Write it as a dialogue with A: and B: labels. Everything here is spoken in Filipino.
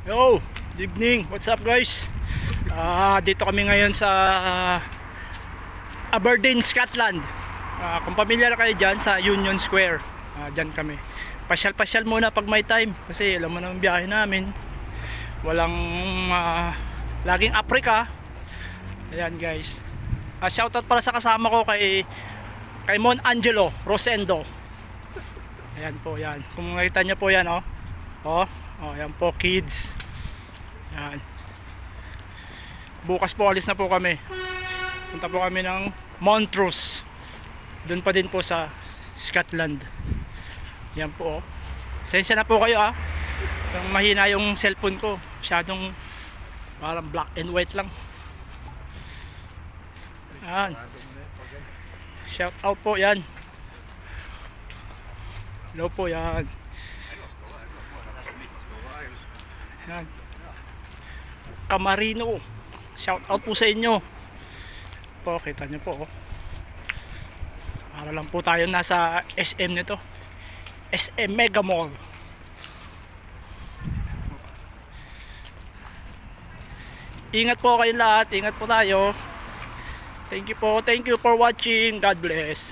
A: Yo, good evening. What's up guys? Dito kami ngayon sa Aberdeen, Scotland. Kung pamilyar kayo dyan sa Union Square, dyan kami. Pasyal-pasyal muna pag may time kasi alam mo naman biyahe namin. Walang laging Africa. Ayan guys. Shoutout para sa kasama ko kay Mon Angelo Rosendo. Ayan po yan. Kung makita niyo po yan oh. Oh, yan po kids. Yan. Bukas po alis na po kami. Punta po kami ng Montrose. Doon pa din po sa Scotland. Yan po. Pasensya na po kayo Parang mahina yung cellphone ko. Masyadong parang black and white lang. Yan. Shout out po yan. Hello po yan. Yan. Camarino. Shout out po sa inyo. Po, kita nyo po. Para lang po tayo nasa SM nito. SM Mega Mall. Ingat po kayong lahat. Ingat po tayo. Thank you po. Thank you for watching. God bless.